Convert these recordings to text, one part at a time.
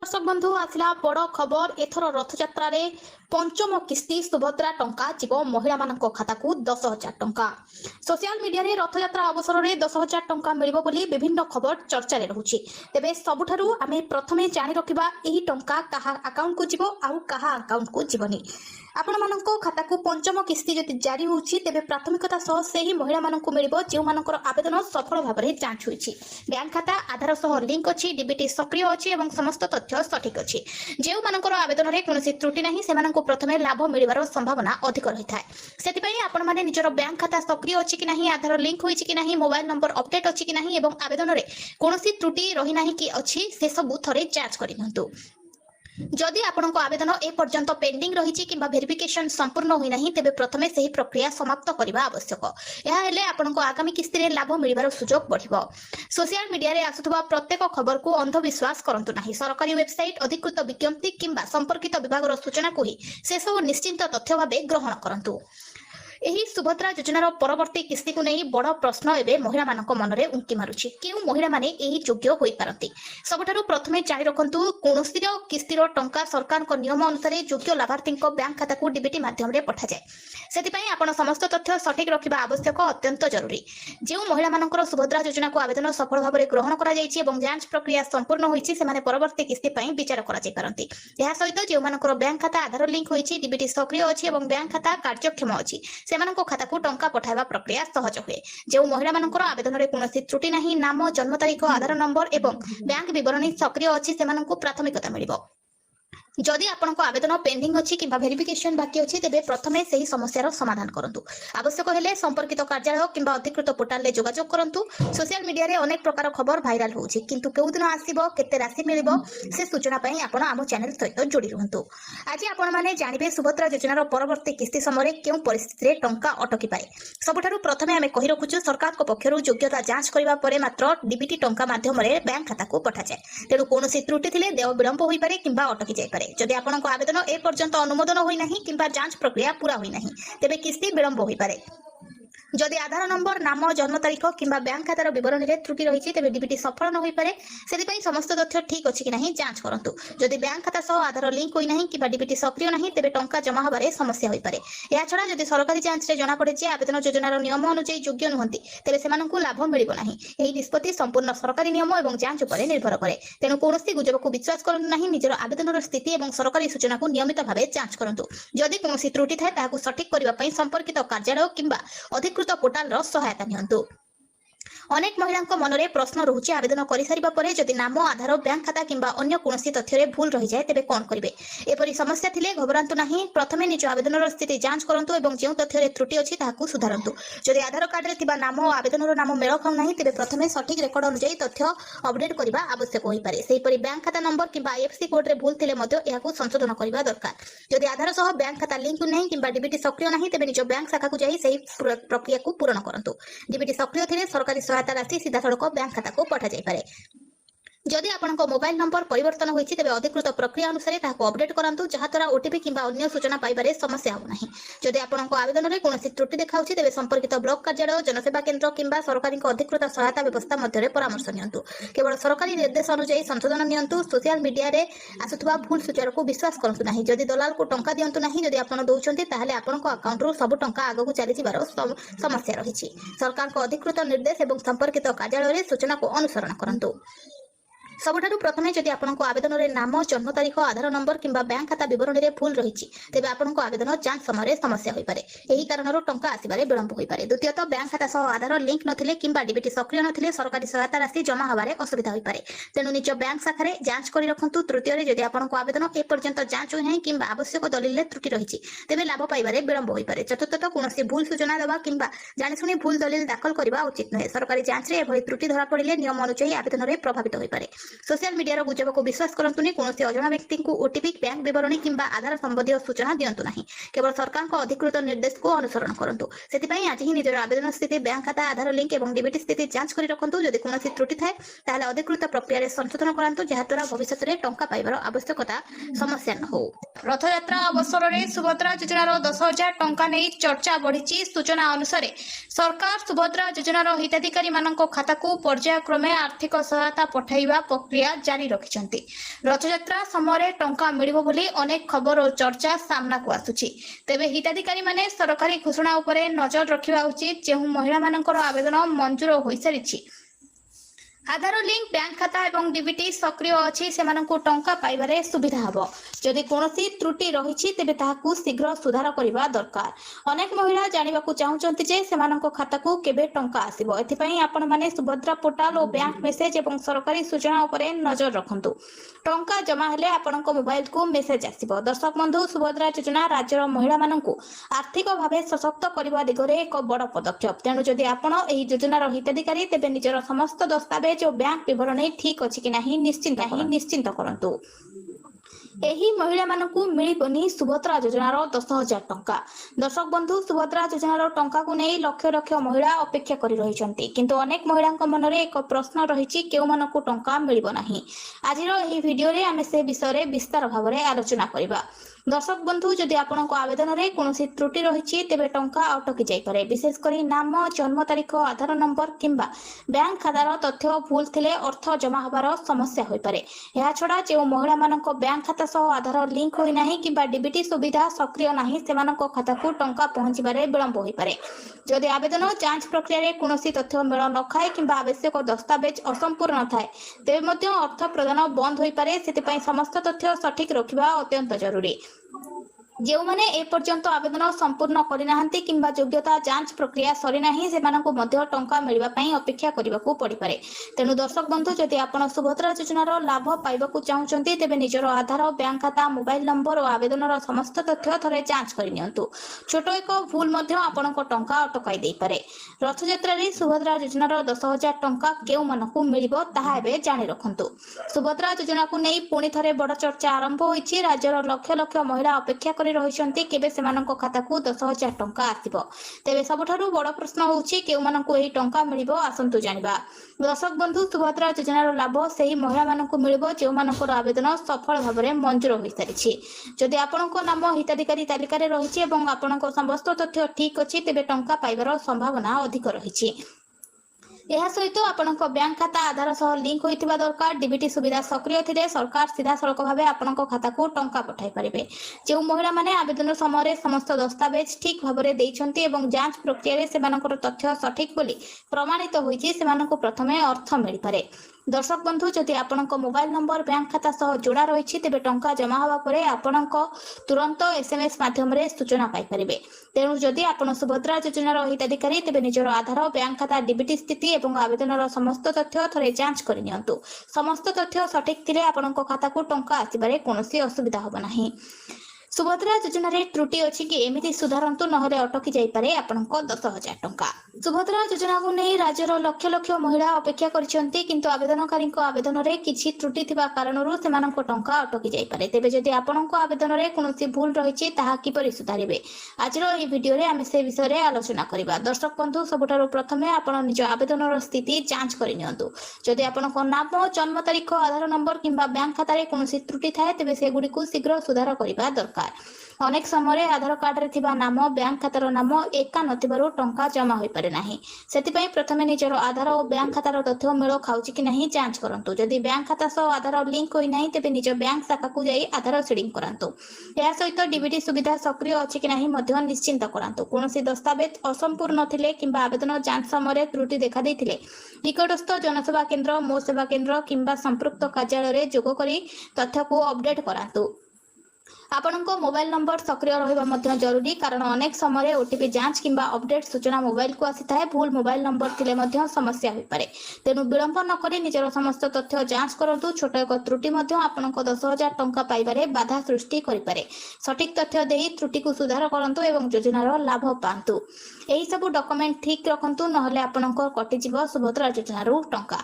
दर्शक बंधु आसला बड़ खबर एथर रथयात्रा रे पंचम किस्ती सुभद्रा टंका जीव महिला मानक खाता को 10,000 टंका। सोशल मीडिया रे रथयात्रा अवसर रे 10,000 टंका मिलिबो बोली विभिन्न खबर चर्चा रे रहउची। तेबे सबुठारु आमे प्रथमे जानि रखिबा एही टंका काहा अकाउंट को जीवो आउ काहा अकाउंट को जीवनी। आपण मानक खाता को पंचम किस्ती जति जारी होउची तेबे प्राथमिकता सह सेही महिला मानक मिलिबो जेउ मानकर आवेदन सफल भाबरे जांच होईची। बैंक खाता आधार सह लिंक अछि, डीबीटी सक्रिय अछि एवं समस्त तथ्य सठिक अछि। जेउ मानकर आवेदन रे कोनोसी त्रुटि नाही सेमानक प्रथमे लाभ मिलिबार संभावना अधिक रहिथाय। सेति आपण माने निजर बैंक खाता सक्रिय अछि कि नाही, आधार लिंक होईची कि नाही, मोबाइल नंबर अपडेट अछि कि नाही एवं आवेदन रे कोनोसी त्रुटि रहि नाही कि अछि से सब थरे जांच करिनंतु। जदि आपनक आवेदन ए पर्यंत पेंडिंग रहिछि किंबा वेरिफिकेशन संपूर्ण होई नाही तेबे प्रथमे सही प्रक्रिया समाप्त करिबा आवश्यक। यह हेले आपनक आगामी किस्ती रे लाभ मिलिबार सुजोग बढ़िबो। सोशल मीडिया रे आसुथबा प्रत्येक खबर को अंधविश्वास करंतु नाही। सरकारी वेबसाइट, अधिकृत विज्ञप्ति किंबा संपर्कित विभागर सूचना को ही से सब निश्चिंत तथ्य भाबे ग्रहण करंतु। एही सुभद्रा योजनार परवर्ती किस्ती को नहीं बड़ प्रश्न एवं महिला मानक मनरे उंकी मारुछि। केउ महिला माने एही योग्य होई पारंती। सबठारु प्रथमे जानि रखंतु कोनोसीर किस्तीर टंका सरकार को नियम अनुसार योग्य लाभार्थी बैंक खाता को डीबीटी माध्यम रे पठा जाय। सेतिपई आपण समस्त तथ्य सठिक रखिबा आवश्यक अत्यंत जरूरी। जेउ महिला मानकर सुभद्रा योजना को आवेदन सफल भाबरे ग्रहण करा जायछि एवं जांच प्रक्रिया संपूर्ण होईछि सेमाने परवर्ती किस्ती पई विचार करा जाय पारंती। एहा सहित जेउ मानकर बैंक खाता आधार लिंक होईछि, डीबीटी सक्रिय अछि एवं बैंक खाता कार्यक्षम अछि सेमानक खाता को टंका पठाइबा प्रक्रिया सहज हुए। जो महिला मानकर आवेदन रे कोनोसी त्रुटि नाही, नाम, जन्म तारीख, आधार नंबर एवं बैंक विवरणी सक्रिय अछि सेमानक प्राथमिकता मिलिबो। जदि आपनक आवेदन पेंडिंग अछि किंबा वेरिफिकेशन बाकी अछि तेबे प्रथमे सही समस्यार समाधान करंतु। आवश्यक हेले संपर्कित कार्यालय किंबा अधिकृत पोर्टाल रे जोगाजोग करंतु। सोशल मीडिया रे अनेक प्रकार खबर भाइराल होउछि किंतु केउ दिन आसीबो, केते राशि मिलिबो से सूचना पई आपण आम चैनल सहित जोड़ी रहंतु। आज आपण माने जानिबे सुभद्रा योजनार परवर्ती किस्ती समय केउ परिस्थिति रे टंका अटकी पाए। सबठारु प्रथमे आमे कहि रखुछु सरकार को पक्षरु योग्यता जांच करिबा परे मात्र डीबीटी टंका माध्यम रे बैंक खाता को पठा जाय। तेणु कोनोसी त्रुटि थिले देय विलंब होई पारे किंबा अटकी जाय पारे। जदि आपनक आवेदन ए पर्यंत अनुमोदन होई नाही किंबा जांच प्रक्रिया पूरा होई नाही तेबे किस्ती विलंब होई पारे। जदि आधार नंबर, नाम, जन्म तारीख किंबा बैंक खातार विवरणी रे त्रुटि रहिछि तेबे डीबीटी सफल न होई पारे। सेति पई समस्त तथ्य ठीक अछि कि नाही जांच करंतु। जदि बैंक खाता सह आधार लिंक होई नाही किंबा डीबीटी सक्रिय नाही तेबे टंका जमा हबारे समस्या होई पारे। या छडा जदि सरकारी जांच रे जणा पड़े जे आवेदन योजनार नियम अनुसार योग्य नहंती तेबे सेमानकु लाभ मिलिबो नाही। एही निष्पत्ति संपूर्ण सरकारी नियम एवं जांच उपरे निर्भर करे। तेणु कोनोसी गुजबको विश्वास करंतु नाही। निजर आवेदनर स्थिति एवं सरकारी सूचना को नियमित भाबे जांच करंतु। जदि कोनोसी त्रुटि थाए ताहाकु सठिक करिबा पई संपर्कित कार्यालय किंबा अधिकृत पोर्टाल रो सहायता नियंतु। अनेक महिलांक मनरे प्रश्न रहुछि आवेदन करि सारिबा परे जदि नाम, आधार, बैंक खाता किंबा अन्य कोनोसी तथ्य रे भूल रहि जाय तेबे कोन करिवे। एपरि समस्या थिले घबरांतु नाही। प्रथमे निज आवेदनर स्थिति जांच करंतु एवं जेउ तथ्य रे त्रुटि अछि ताहाकु सुधारंतु। जदि आधार कार्ड रे थिबा नाम आवेदनर नाम मेल खाउ नाही तेबे प्रथमे सठिक रेकर्ड अनुसार तथ्य अपडेट करिबा आवश्यक होई पारे। सेहि परि बैंक खाता नंबर किंबा आईएफएससी कोड रे भूल थिले मध्ये एहाकु संशोधन करिबा दरकार। जदि आधार सह बैंक खाता लिंक नाही किंबा डीबीटी सक्रिय नाही तेबे निज बैंक शाखा को जाई सेहि प्रक्रिया को पूर्ण करंतु। डीबीटी सक्रिय थिले सरकारी सहायता राशि सीधा सड़क बैंक खाता को पठा जाय पारे। जदि आपनक मोबाइल नंबर परिवर्तन होईछि तेबे अधिकृत प्रक्रिया अनुसार ताहाको अपडेट करंतु जहा द्वारा ओटीपी किंबा अन्य सूचना पाइबारे समस्या हो नाही। जदि आपनक आवेदन रे कोनोसी त्रुटि देखाउछि तेबे संपर्कित ब्लॉक कार्यालय, जनसेवा केंद्र किंबा सरकारी अधिकृत सहायता व्यवस्था मध्ये परामर्श नियंतु। केवल सरकारी निर्देश अनुसार संशोधन नियंतु। सोशल मीडिया रे आसुथबा भूल सूचना को विश्वास करंतु नाही। जदि दलाल को टंका दियंतु नाही। जदि आपण दउछन्ती ताहाले आपनक अकाउंट रो सब टंका आगु को चली जिबार समस्या रहिछि। सरकार को अधिकृत निर्देश एवं संपर्कित कार्यालय रे सूचना को अनुसरण करंतु। सबठारु प्रथमे जदि आपनक आवेदन रे नाम, जन्म तारीख, आधार नंबर किंबा बैंक खाता विवरणी रे भूल रहिछि तेबे आपनक आवेदन जांच समय समस्या होई पारे। एही कारणरो टंका आसीबारे विलंब होई पारे। द्वितीयतः बैंक खाता सह आधार लिंक नथिले किंबा डीबीटी सक्रिय नथिले सरकारी सहायता राशि जमा हबारे असुविधा होई पारे। तेणु निज बैंक शाखा रे जांच करि रखंतु। तृतीय रे जदि आपनक आवेदन ए पर्यंत जांच होई नाही किंबा आवश्यक दलिल रे त्रुटि रहिछि तेबे लाभ पाइबारे विलंब होई पारे। चतुर्थतः कोनोसी भूल सूचना देबा किंबा जानि सुनि भूल दलिल दाखल करिबा उचित नहे। सरकारी जांच रे एभली त्रुटि धरा पड़िले नियम अनुसार आवेदन रे प्रभावित होई पारे। सोशल मीडिया रो गुजब को विश्वास करंतुनी। कोनोसी अजणा व्यक्ति को ओटीपी, बैंक विवरणी किंबा आधार संबंधी सूचना दियंतु नाही। केवल सरकार को अधिकृत निर्देश को अनुसरण करंतु। सेति पई आज ही निजर आवेदन स्थिति, बैंक खाता, आधार लिंक एवं डीबीटी स्थिति जांच करि रखंतु। जदि कोनोसी त्रुटि थाए ताहाले अधिकृत प्रक्रिया रे संशोधन करंतु जहा द्वारा भविष्यत रे टंका पाइबार आवश्यकता समस्या न हो। रथयात्रा अवसर रे सुभद्रा योजनार 10,000 टंका नै चर्चा बढ़िछि। सूचना अनुसार सरकार सुभद्रा योजनार हिताधिकारी मानक खाता को पर्यायक्रमे आर्थिक सहायता पठाइबा प्रक्रिया जारी रखिछन्ति। रथयात्रा समय टंका मिलिबो बोली अनेक खबर और चर्चा सामना को आसुछि। तेबे हिताधिकारी माने सरकारी घोषणा उपरे नजर रखिबा उचित। जेहु महिला मानकर आवेदन मंजूर होई सारिछि, आधार लिंक बैंक खाता एवं डीबीटी सक्रिय अछि, सेमानंकु टंका पाइबारे सुविधा हबो। जदि कोनोसी त्रुटि रहिछि तेबे ताहाकु शीघ्र सुधार करिबा दरकार। अनेक महिला जानिबाकु चाहुचंती जे सेमानंको खाताकु केबे टंका आसीबो। एथिपई आपण माने सुभद्रा पोर्टाल और बैंक मेसेज एवं सरकारी सूचना उपरे नजर रखंतु। टंका जमा हेले आपणको मोबाइल को मेसेज आसीबो। दर्शक बंधु, सुभद्रा योजना राज्यर महिला मानंकु आर्थिक भावे सशक्त करिबा दिगरे एक बड़ पदक्षेप। तेणु जदि आपण एही योजनार हिताधिकारी तेबे निजर समस्त दस्तावेज और बैंक विवरणी ठीक अछि कि नाही निश्चिंत करंतु। एही महिला मानकु मिलिबनी सुभद्रा योजनार 10,000 टंका। दर्शक बंधु, सुभद्रा योजनार टंका को नहीं लक्ष लक्ष महिला अपेक्षा करि रहिछन्ति, किंतु अनेक महिलांक मनरे एक प्रश्न रहिछि, केउ मानकु टंका मिलिबो नाही। आजिरो एही भिडियो रे आमे से विषय रे विस्तार भाबरे आलोचना करिबा। दर्शक बंधु, जदि आपणको आवेदन रे कोनोसी त्रुटि रहिछि तेबे टंका अटकी जाई पारे। विशेष करी नाम, जन्म तारीख, आधार नंबर किंबा बैंक खातार तथ्य भूल थिले अर्थ जमा हबार समस्या होई पारे। एहा छडा जे महिला मानक बैंक खाता सह आधार लिंक होई नाही किंबा डीबीटी सुविधा सक्रिय नाही, सेमानक खाता को टंका पहुंचीबारे विलंब होई पारे। जदि आवेदन जांच प्रक्रिया रे कोनोसी तथ्य मेल न खाए किंबा आवश्यक दस्तावेज असंपूर्ण थाए तेबे मध्ये अर्थ प्रदान बंद होई पारे। सेतिपई समस्त तथ्य सठिक रखिबा अत्यंत जरूरी। जो माने ए पर्यंत आवेदन संपूर्ण करिनाहांती किंबा योग्यता जांच प्रक्रिया सरी नाही, सेमानंकु मध्ये टंका मिलिबा पई अपेक्षा करिबाकू पड़ी पारे। तेणु दर्शक बंधु, जदि आपण सुभद्रा योजनार लाभ पाइबाकू चाहुचंती तेबे निजर आधार, बैंक खाता, मोबाइल नंबर और आवेदनर समस्त तथ्य थरे जांच करि नियंतु। छोट एक भूल मध्ये आपणक टंका अटकाई देई पारे। रथयात्रा रे सुभद्रा योजनार 10,000 टंका केउ मानकू मिलिबो ताहा एबे जानि रखंतु। सुभद्रा योजना को नहीं पुणी थरे बड़ चर्चा आरंभ होईछि। राज्यर लक्ष लक्ष महिला अपेक्षा करि रहिछन्ति केबे सेमानंको खाताकू 10,000 टंका आसीबो। तेबे सबठारु बड़ प्रश्न होउछि, केउ मानकू एही टंका मिलिबो। आसंतु जानिबा। दर्शक बंधु, सुभद्रा योजनार लाभ सेही महिला मानकू मिलिबो जे मानकर आवेदन सफल भाबरे मंजूर होई सारिछि। जदि आपणको नाम हिताधिकारी तालिका रे रहिछि एवं आपणको समस्त तथ्य ठीक अछि तेबे टंका पाइबार संभावना अधिक रहिछि। यह सहित आपणको बैंक खाता आधार सह लिंक होइतिबा दरकार। डीबीटी सुविधा सक्रिय थिले सरकार सीधा सड़क भाबे आपणको खाता को टंका पठाई परिबे। जे महिला माने आवेदन समय समस्त दस्तावेज ठीक भाबरे दैछन्ति एवं जांच प्रक्रिया रे सेमानकर तथ्य सठिक बोली प्रमाणित होइछि, सेमानको प्रथमे अर्थ मिलि पारे। दर्शक बंधु, जदि आपणको मोबाइल नंबर बैंक खाता सह जोड़ा रहिछि तेबे टंका जमा हवा परे आपणको तुरंत एसएमएस माध्यम रे सूचना पाई परिबे। तेणु जदि आपण सुभद्रा योजनार हिताधिकारी तेबे निजर आधार, बैंक खाता, डीबीटी स्थिति एवं आवेदनर समस्त तथ्य थरे जांच करि नियंतु। समस्त तथ्य सठिक थिले आपणको खाता को टंका आसीबारे कोनोसी असुविधा होबो नाही। सुभद्रा योजना रे त्रुटि अछि कि एमिति सुधारंतु, नहले अटकी जाई पारे आपणको 10,000 टंका। सुभद्रा योजना को नहीं राज्यर लक्ष लक्ष महिला अपेक्षा करिसेंति, किंतु आवेदनकारी आवेदन रे किछि त्रुटि थिबा कारणरू सेमानको टंका अटकी जाई पारे। तेबे जदि आपणको आवेदन रे कोनोसी भूल रहिछि ताहा किपरि सुधारिबे, आजिरो एही भिडियो रे आमे से विषय रे आलोचना करिबा। दर्शक बंधु, सबठारु प्रथमे आपण निज आवेदनर स्थिति जांच करि नियंतु। जदि आपणको नाम, जन्म तारीख, आधार नंबर किंबा बैंक खाता रे कोनोसी त्रुटि थाए तेबे सेगुडी को शीघ्र सुधार करिबा दरकार। अनेक समय आधार कार्ड रे थिबा नाम, बैंक खातार नाम एका नथिबारु टंका जमा होई पारे नाही। सेतिपई प्रथमे निजर आधार और बैंक खातार तथ्य मेल खाउछि कि नाही जांच करंतु। जदि बैंक खाता सह आधार लिंक होई नाही तेबे निज बैंक शाखा को जाई आधार सीडिंग करंतु। या सहित डीबीटी सुविधा सक्रिय अछि कि नाही मध्ये निश्चिंत करंतु। कोनोसी दस्तावेज असंपूर्ण थिले किंबा आवेदन जांच समय त्रुटि देखा दैथिले निकटस्थ जनसेवा केंद्र, मो सेवा केंद्र किंबा संपृक्त कार्यालय रे जोग करी तथ्य को अपडेट करंतु। आपणको मोबाइल नंबर सक्रिय रहिबा मध्ये जरूरी, कारण अनेक समय ओटीपी जांच किंबा अपडेट सूचना मोबाइल को आसी थाए। भूल मोबाइल नंबर थिले मध्ये समस्या होई पारे। तेनु विलंब न करी निजर समस्त तथ्य जांच करंतु। छोट एक त्रुटि मध्ये आपणको 10,000 टंका पाइबारे बाधा सृष्टि करि पारे। सठिक तथ्य देई त्रुटि को सुधार करंतु एवं योजनार लाभ पांतु। एही सब डॉक्यूमेंट ठीक रखंतु, नहले आपणको कटि जिवो सुभद्रा योजनारू टंका।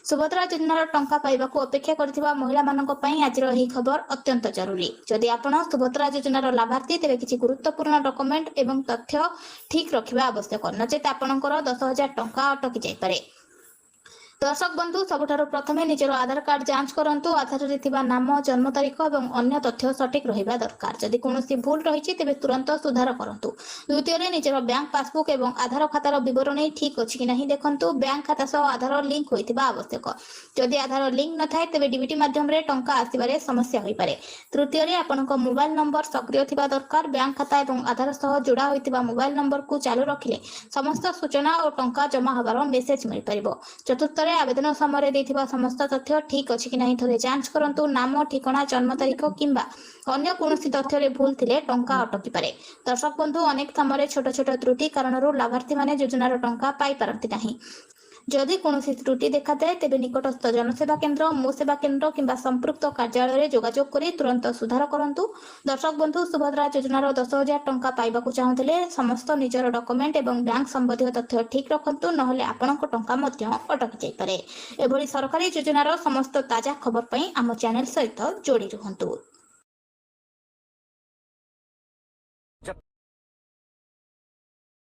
सुभद्रा योजनार टंका पाइबाकू अपेक्षा करथिबा महिला मानक पई आजिर एही खबर अत्यंत जरूरी। जदि आपण सुभद्रा योजनार लाभार्थी तेबे किछि गुरुत्वपूर्ण डॉक्यूमेंट एवं तथ्य ठीक रखिबा आवश्यक, नचेत आपणकर 10,000 टंका अटकी जाई पारे। दर्शक बंधु सबुठारु प्रथमे निजर आधार कार्ड जांच करंतु। आधार रे थिबा नाम, जन्म तारीख एवं अन्य तथ्य सठिक रहिबा दरकार। जदि कोनोसी भूल रहिछि तेबे तुरंत सुधार करंतु। द्वितीय रे निजर बैंक पासबुक एवं आधार खातार विवरणी ठीक अछि कि नहीं देखंतु। बैंक खाता सह आधार लिंक होइतिबा आवश्यक। जदि आधार लिंक न थाए तेबे डीबीटी माध्यम रे टंका आसीबारे समस्या होई पारे। तृतीय रे आपनक मोबाइल नंबर सक्रिय थिबा दरकार। बैंक खाता एवं आधार सह जोड़ा होइतिबा मोबाइल नंबर को चालू रखिले समस्त सूचना और टंका जमा हबार मेसेज मिल परिबो। चतुर्थ आवेदन समय देथिबा समस्त तथ्य ठीक अछि कि नहीं थोड़े जांच करंतु। नाम, ठिकाना, जन्म तारीख किंबा अन्य कोनोसी तथ्य रे भूल थिले टंका अटकी पारे। दर्शक बंधु अनेक समय छोट छोट त्रुटि कारणरू लाभार्थी माने योजनार टंका पाई पारंती नाही। जदि कोनोसी त्रुटि देखा जाए तेबे निकटस्थ जनसेवा केंद्र, मो सेवा केंद्र किंबा संपृक्त कार्यालय जोगाजोग करी तुरंत सुधार करंतु। दर्शक बंधु सुभद्रा योजनार 10,000 टंका पाइबाकू चाहुथिले समस्त निजर डॉक्यूमेंट एवं बैंक संबंधी तथ्य ठीक रखंतु, नहले आपनक टंका मध्य अटकी जाय पारे। एभली सरकारी योजनार समस्त ताजा खबर पई आम चैनल सहित जोड़ी रहंतु।